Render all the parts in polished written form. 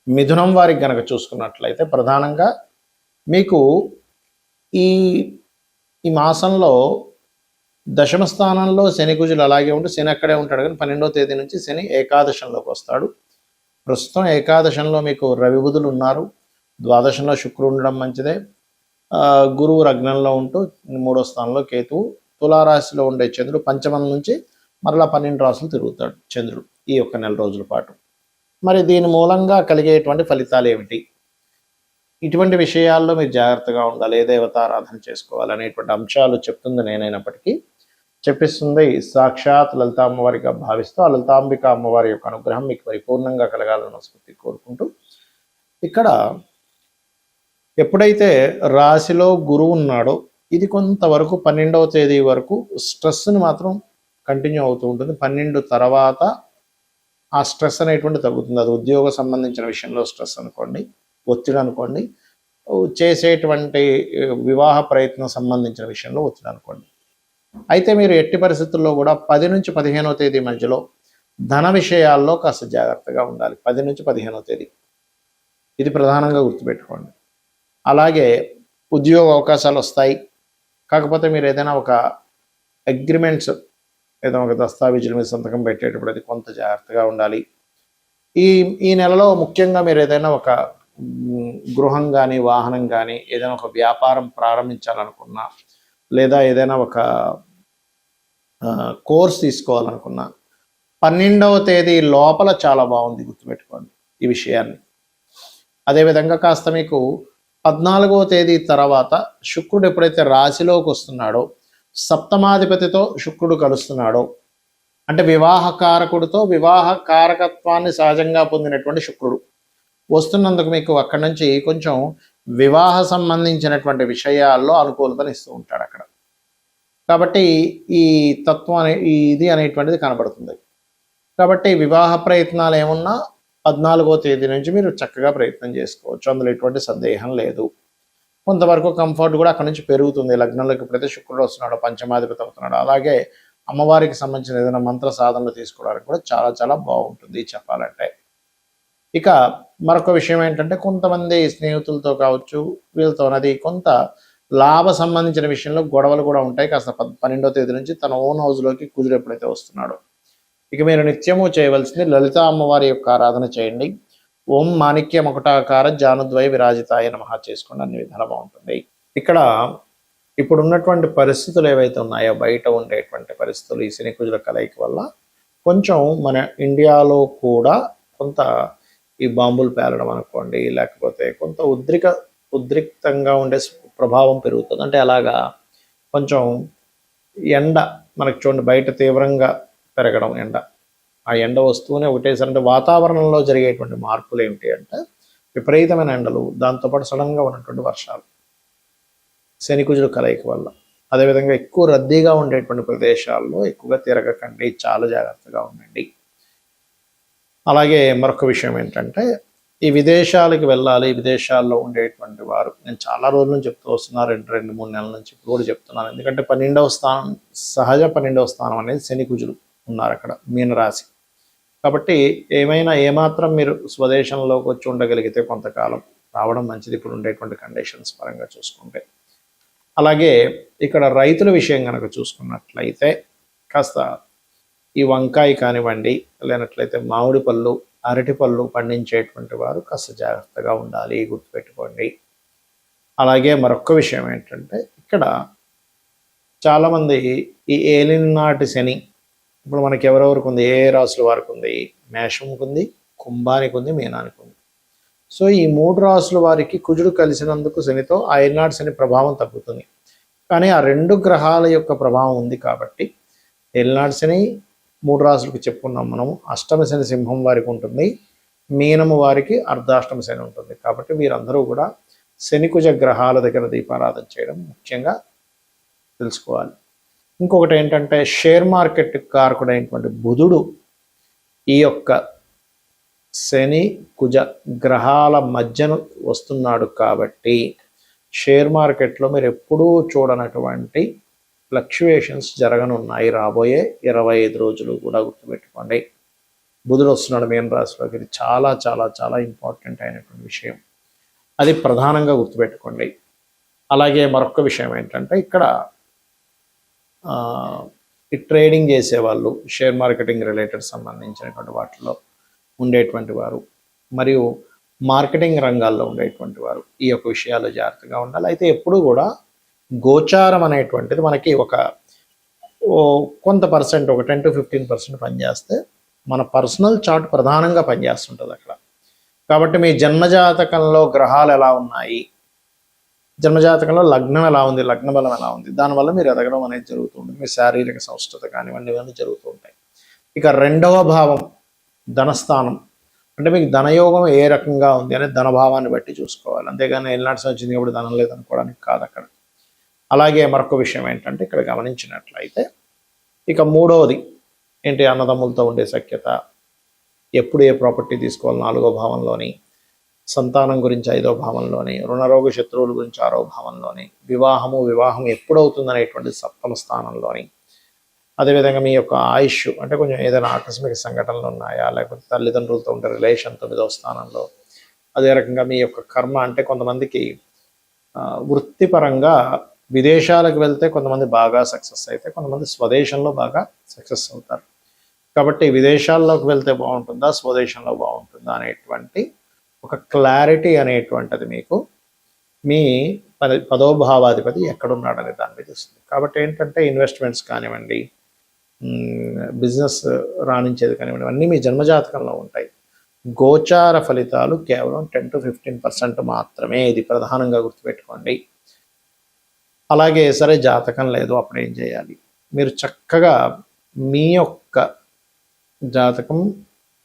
మిథునం వారికి గనక చూసుకున్నట్లయితే ప్రధానంగా మీకు ఈ ఈ మాసంలో దశమ స్థానంలో శని కుజులు అలాగే ఉంటే శని అక్కడే ఉంటాడు, కానీ 12వ తేదీ నుంచి శని ఏకాదశంలోకి వస్తాడు. ప్రస్తుతం ఏకాదశంలో మీకు రవి బుధులు ఉన్నారు, ద్వాదశంలో శుక్రుడు ఉండడం మంచిదే. గురువు లగ్నంలో ఉంటూ 3వ స్థానంలో కేతువు, తులారాశిలో ఉండే చంద్రుడు పంచమం నుంచి మరలా 12 రాశులు తిరుగుతాడు చంద్రుడు ఈ ఒక్క నెల రోజుల పాటు. మరి దీని మూలంగా కలిగేటువంటి ఫలితాలు ఏమిటి? ఇటువంటి విషయాల్లో మీరు జాగ్రత్తగా ఉండాలి, ఏ దేవతారాధన చేసుకోవాలి అనేటువంటి అంశాలు చెప్తుంది నేనైనప్పటికీ చెప్పిస్తుంది సాక్షాత్ లలిత అమ్మవారిగా భావిస్తూ ఆ లలితాంబిక అమ్మవారి యొక్క అనుగ్రహం మీకు పరిపూర్ణంగా కలగాలని స్ఫూర్తి కోరుకుంటూ, ఇక్కడ ఎప్పుడైతే రాశిలో గురువు ఉన్నాడో ఇది కొంతవరకు 12వ తేదీ వరకు స్ట్రెస్ని మాత్రం కంటిన్యూ అవుతూ ఉంటుంది. 12 తర్వాత ఆ స్ట్రెస్ అనేటువంటి తగ్గుతుంది. అది ఉద్యోగ సంబంధించిన విషయంలో స్ట్రెస్ అనుకోండి, ఒత్తిడి అనుకోండి, చేసేటువంటి వివాహ ప్రయత్నం సంబంధించిన విషయంలో ఒత్తిడి అనుకోండి. అయితే మీరు ఎట్టి పరిస్థితుల్లో కూడా 10 నుంచి 15వ తేదీ మధ్యలో ధన విషయాల్లో కాస్త జాగ్రత్తగా ఉండాలి. 10 నుంచి 15వ తేదీ ఇది ప్రధానంగా గుర్తుపెట్టుకోండి. అలాగే ఉద్యోగ అవకాశాలు వస్తాయి, కాకపోతే మీరు ఏదైనా ఒక అగ్రిమెంట్స్ ఏదైనా ఒక దస్తావేజుల మీద సంతకం పెట్టేటప్పుడు అది కొంత జాగ్రత్తగా ఉండాలి. ఈ నెలలో ముఖ్యంగా మీరు ఏదైనా ఒక గృహం కానీ వాహనం కానీ ఏదైనా ఒక వ్యాపారం ప్రారంభించాలనుకున్నా, లేదా ఏదైనా ఒక కోర్స్ తీసుకోవాలనుకున్నా 12వ తేదీ లోపల చాలా బాగుంది, గుర్తుపెట్టుకోండి ఈ విషయాన్ని. అదేవిధంగా కాస్త మీకు 14వ తేదీ తర్వాత శుక్రుడు ఎప్పుడైతే రాశిలోకి వస్తున్నాడో, సప్తమాధిపతితో శుక్రుడు కలుస్తున్నాడో, అంటే వివాహకారకుడితో వివాహ కారకత్వాన్ని సహజంగా పొందినటువంటి శుక్రుడు వస్తున్నందుకు మీకు అక్కడి నుంచి కొంచెం వివాహ సంబంధించినటువంటి విషయాల్లో అనుకూలతను ఇస్తూ ఉంటాడు అక్కడ. కాబట్టి ఈ తత్వం ఇది అనేటువంటిది కనబడుతుంది. కాబట్టి వివాహ ప్రయత్నాలు ఏమున్నా 14వ తేదీ నుంచి మీరు చక్కగా ప్రయత్నం చేసుకోవచ్చు, అందులో ఎటువంటి సందేహం లేదు. కొంతవరకు కంఫర్ట్ కూడా అక్కడ నుంచి పెరుగుతుంది. లగ్నంలోకి ఎప్పుడైతే శుక్రుడు వస్తున్నాడో పంచమాధిపతి అవుతున్నాడు, అలాగే అమ్మవారికి సంబంధించిన ఏదైనా మంత్ర సాధనలు తీసుకోవడానికి కూడా చాలా చాలా బాగుంటుంది చెప్పాలంటే. ఇక మరొక విషయం ఏంటంటే కొంతమంది స్నేహితులతో కావచ్చు వీళ్ళతోనది కొంత లాభ సంబంధించిన విషయంలో గొడవలు కూడా ఉంటాయి. కాస్త 12వ తేదీ నుంచి తన ఓన్ హౌస్లోకి కుజుడు ఎప్పుడైతే వస్తున్నాడో, ఇక మీరు నిత్యము చేయవలసింది లలిత అమ్మవారి యొక్క ఆరాధన చేయండి. ఓం మాణిక్య మకుటాకార జానుద్వయ విరాజితాయ నమః చేసుకోండి, అన్ని విధాలు బాగుంటుంది. ఇక్కడ ఇప్పుడు ఉన్నటువంటి పరిస్థితులు ఏవైతే ఉన్నాయో, బయట ఉండేటువంటి పరిస్థితులు ఈ శని కుజుల కలయిక వల్ల కొంచెం మన ఇండియాలో కూడా కొంత ఈ బాంబులు పేలడం అనుకోండి, లేకపోతే కొంత ఉద్రిక్తంగా ఉండే ప్రభావం పెరుగుతుంది. అంటే అలాగా కొంచెం ఎండ మనకు చూడండి బయట తీవ్రంగా పెరగడం, ఆ ఎండ వస్తూనే ఒకటేసారి అంటే వాతావరణంలో జరిగేటువంటి మార్పులు ఏమిటి అంటే విపరీతమైన ఎండలు, దాంతోపాటు సడన్గా ఉన్నటువంటి వర్షాలు శని కుజుడు కలయిక వల్ల. అదేవిధంగా ఎక్కువ రద్దీగా ఉండేటువంటి ప్రదేశాల్లో ఎక్కువగా తిరగకండి, చాలా జాగ్రత్తగా ఉండండి. అలాగే మరొక విషయం ఏంటంటే ఈ విదేశాలకు వెళ్ళాలి, విదేశాల్లో ఉండేటువంటి వారు నేను చాలా రోజుల నుంచి చెప్తూ వస్తున్నాను, 2-3 నెలల నుంచి ఇప్పుడు కూడా చెప్తున్నాను. ఎందుకంటే 12వ స్థానం సహజ 12వ స్థానం అనేది శని కుజులు ఉన్నారు అక్కడ మీనరాశి. కాబట్టి ఏమాత్రం మీరు స్వదేశంలోకి వచ్చి ఉండగలిగితే కొంతకాలం రావడం మంచిది ఇప్పుడు ఉండేటువంటి కండిషన్స్ పరంగా చూసుకుంటే. అలాగే ఇక్కడ రైతుల విషయం కనుక చూసుకున్నట్లయితే కాస్త ఈ వంకాయ కానివ్వండి, లేనట్లయితే మామిడి పళ్ళు, అరటి పళ్ళు పండించేటువంటి వారు కాస్త జాగ్రత్తగా ఉండాలి, గుర్తుపెట్టుకోండి. అలాగే మరొక విషయం ఏంటంటే ఇక్కడ చాలామంది ఈ ఏలినాటి శని ఇప్పుడు మనకి ఎవరెవరికి ఉంది, ఏ రాశుల వారికి ఉంది, మేషంకి ఉంది, కుంభానికి ఉంది, మీనానికి ఉంది. సో ఈ 3 రాశుల వారికి కుజుడు కలిసినందుకు శనితో ఆ ఏలినాటి శని ప్రభావం తగ్గుతుంది. కానీ ఆ 2 గ్రహాల యొక్క ప్రభావం ఉంది కాబట్టి ఏలినాటి శని 3 రాశులకు చెప్పుకున్నాం మనము. అష్టమ శని సింహం వారికి ఉంటుంది, మీనము వారికి అర్ధాష్టమ శని ఉంటుంది. కాబట్టి వీరందరూ కూడా శని కుజ గ్రహాల దగ్గర దీపారాధన చేయడం ముఖ్యంగా తెలుసుకోవాలి. ఇంకొకటి ఏంటంటే షేర్ మార్కెట్ కారకుడైనటువంటి బుధుడు ఈ యొక్క శని కుజ గ్రహాల మధ్యన వస్తున్నాడు కాబట్టి షేర్ మార్కెట్లో మీరు ఎప్పుడూ చూడనటువంటి ఫ్లక్చుయేషన్స్ జరగనున్నాయి రాబోయే 25 రోజులు కూడా, గుర్తుపెట్టుకోండి. బుధుడు వస్తున్నాడు మీన రాశిలోకి. ఇది చాలా చాలా చాలా ఇంపార్టెంట్ అయినటువంటి విషయం. అది ప్రధానంగా గుర్తుపెట్టుకోండి. అలాగే మరొక విషయం ఏంటంటే ఇక్కడ ఈ ట్రేడింగ్ చేసేవాళ్ళు, షేర్ మార్కెటింగ్ రిలేటెడ్ సంబంధించినటువంటి వాటిలో ఉండేటువంటి వారు, మరియు మార్కెటింగ్ రంగాల్లో ఉండేటువంటి వారు ఈ యొక్క విషయాల్లో జాగ్రత్తగా ఉండాలి. అయితే ఎప్పుడూ కూడా గోచారం అనేటువంటిది మనకి కొంత పర్సెంట్, ఒక 10 to 15% పనిచేస్తే మన పర్సనల్ చార్ట్ ప్రధానంగా పనిచేస్తుంటుంది అక్కడ. కాబట్టి మీ జన్మజాతకంలో గ్రహాలు ఎలా ఉన్నాయి, జన్మజాతకంలో లగ్నం ఎలా ఉంది, లగ్న బలం ఎలా ఉంది, దానివల్ల మీరు ఎదగడం అనేది జరుగుతూ ఉంటుంది. మీ శారీరక సంస్కృత కానివ్వండి, ఇవన్నీ జరుగుతూ ఉంటాయి. ఇక రెండవ భావం ధనస్థానం, అంటే మీకు ధనయోగం ఏ రకంగా ఉంది అనేది ధనభావాన్ని బట్టి చూసుకోవాలి. అంతేగాని ఎల్నాటి వచ్చింది కాబట్టి ధనం లేదనుకోవడానికి కాదు అక్కడ. అలాగే మరొక విషయం ఏంటంటే ఇక్కడ గమనించినట్లయితే ఇక మూడవది ఏంటి, అన్నదమ్ములతో ఉండే సఖ్యత, ఎప్పుడు ఏ ప్రాపర్టీ తీసుకోవాలి 4వ భావంలోని, సంతానం గురించి 5వ భావంలోని, రుణరోగ శత్రువుల గురించి 6వ భావంలోని, వివాహం ఎప్పుడవుతుంది అనేటువంటి 7వ స్థానంలోని, అదేవిధంగా మీ యొక్క ఆయుష్ అంటే కొంచెం ఏదైనా ఆకస్మిక సంఘటనలు ఉన్నాయా, లేకపోతే తల్లిదండ్రులతో ఉండే రిలేషన్ 9వ స్థానంలో, అదే రకంగా మీ యొక్క కర్మ అంటే కొంతమందికి వృత్తిపరంగా విదేశాలకు వెళ్తే కొంతమంది బాగా సక్సెస్ అయితే, కొంతమంది స్వదేశంలో బాగా సక్సెస్ అవుతారు. కాబట్టి విదేశాల్లోకి వెళ్తే బాగుంటుందా, స్వదేశంలో బాగుంటుందా అనేటువంటి ఒక క్లారిటీ అనేటువంటిది మీకు మీ 10వ భావాధిపతి ఎక్కడున్నాడనే దాని మీద వస్తుంది. కాబట్టి ఏంటంటే ఇన్వెస్ట్మెంట్స్ కానివ్వండి, బిజినెస్ రాణించేది కానివ్వండి, అన్నీ మీ జన్మజాతకంలో ఉంటాయి. గోచార ఫలితాలు కేవలం 10 to 15% మాత్రమే. ఇది ప్రధానంగా గుర్తుపెట్టుకోండి. అలాగే సరే జాతకం లేదు, అప్పుడు ఏం చేయాలి? మీరు చక్కగా మీ యొక్క జాతకం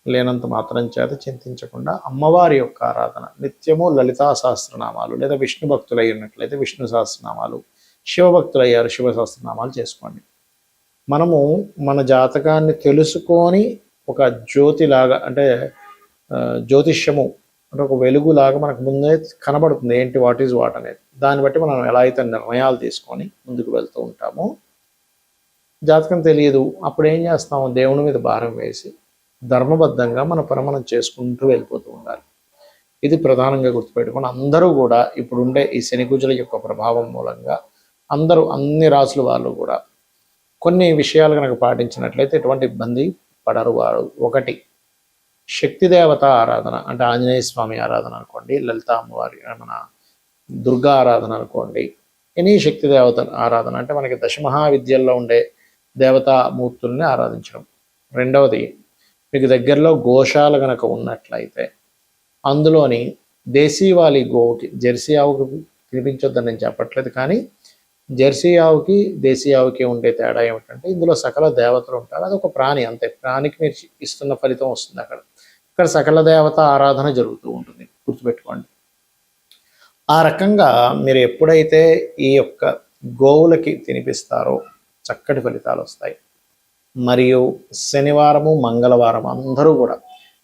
లేనంత మాత్రం చేత చింతించకుండా అమ్మవారి యొక్క ఆరాధన నిత్యము లలితా సహస్రనామాలు, లేదా విష్ణు భక్తులు అయి ఉన్నట్లయితే విష్ణు సహస్రనామాలు, శివభక్తులు అయ్యారు శివ సహస్రనామాలు చేసుకోండి. మనము మన జాతకాన్ని తెలుసుకొని ఒక జ్యోతిలాగా, అంటే జ్యోతిష్యము అంటే ఒక వెలుగులాగా మనకు ముందే కనబడుతుంది ఏంటి, వాట్ ఈజ్ వాట్ అనేది. దాన్ని బట్టి మనం ఎలా అయితే నిర్ణయాలు తీసుకొని ముందుకు వెళ్తూ ఉంటామో, జాతకం తెలియదు అప్పుడు ఏం చేస్తాము, దేవుని మీద భారం వేసి ధర్మబద్ధంగా మన పని మనం చేసుకుంటూ వెళ్ళిపోతూ ఉండాలి. ఇది ప్రధానంగా గుర్తుపెట్టుకుని అందరూ కూడా ఇప్పుడుండే ఈ శని కుజుల యొక్క ప్రభావం మూలంగా అందరూ అన్ని రాసుల వాళ్ళు కూడా కొన్ని విషయాలు కనుక పాటించినట్లయితే ఎటువంటి ఇబ్బంది పడరు వారు. ఒకటి, శక్తి దేవత ఆరాధన, అంటే ఆంజనేయ స్వామి ఆరాధన అనుకోండి, లలిత అమ్మవారి మన దుర్గా ఆరాధన అనుకోండి, ఎనీ శక్తి దేవత ఆరాధన అంటే మనకి దశమహావిద్యల్లో ఉండే దేవతామూర్తుల్ని ఆరాధించడం. రెండవది, మీకు దగ్గరలో గోశాల కనుక ఉన్నట్లయితే అందులోని దేశీవాలి గోవుకి, జెర్సీ ఆవుకి తినిపించొద్దని నేను చెప్పట్లేదు, కానీ జెర్సీ ఆవుకి దేశీ ఆవుకి ఉండే తేడా ఏమిటంటే ఇందులో సకల దేవతలు ఉంటారు. అది ఒక ప్రాణి, అంతే. ప్రాణికి మీరు ఇస్తున్న ఫలితం వస్తుంది అక్కడ. ఇక్కడ సకల దేవత ఆరాధన జరుగుతూ ఉంటుంది, గుర్తుపెట్టుకోండి. ఆ రకంగా మీరు ఎప్పుడైతే ఈ యొక్క గోవులకి తినిపిస్తారో చక్కటి ఫలితాలు వస్తాయి. మరియు శనివారము మంగళవారం అందరూ కూడా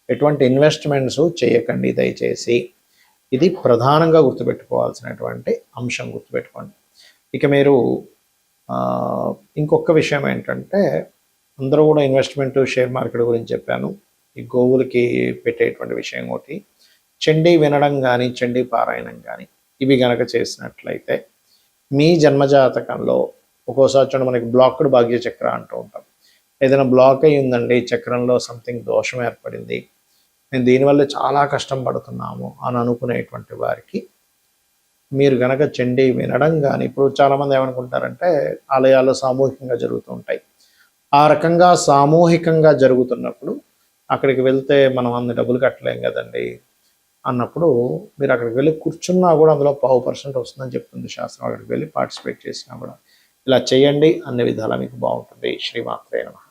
ఎటువంటి ఇన్వెస్ట్మెంట్స్ చేయకండి దయచేసి. ఇది ప్రధానంగా గుర్తుపెట్టుకోవాల్సినటువంటి అంశం, గుర్తుపెట్టుకోండి. ఇక మీరు ఇంకొక విషయం ఏంటంటే అందరూ కూడా ఇన్వెస్ట్మెంట్ షేర్ మార్కెట్ గురించి చెప్పాను. ఈ గోవులకి పెట్టేటువంటి విషయం ఒకటి, చండీ వినడం కానీ చండీ పారాయణం కానీ ఇవి గనక చేసినట్లయితే మీ జన్మజాతకంలో ఒక్కోసారి చూడండి మనకి బ్లాక్డ్ భాగ్య చక్ర అంటూ ఉంటాం. ఏదైనా బ్లాక్ అయి ఉందండి, చక్రంలో సంథింగ్ దోషం ఏర్పడింది, నేను దీనివల్ల చాలా కష్టం పడుతున్నాము అని అనుకునేటువంటి వారికి మీరు గనక చండీ వినడం కానీ, ఇప్పుడు చాలామంది ఏమనుకుంటారంటే ఆలయాల్లో సామూహికంగా జరుగుతూ ఉంటాయి. ఆ రకంగా సామూహికంగా జరుగుతున్నప్పుడు అక్కడికి వెళ్తే మనం అన్ని డబ్బులు కట్టలేం కదండి అన్నప్పుడు మీరు అక్కడికి వెళ్ళి కూర్చున్నా కూడా అందులో 0.5% వస్తుందని చెప్తుంది శాస్త్రం. అక్కడికి వెళ్ళి పార్టిసిపేట్ చేసినా కూడా ఇలా చేయండి, అన్ని విధాలా మీకు బాగుంటుంది. శ్రీమాత్రే నమః.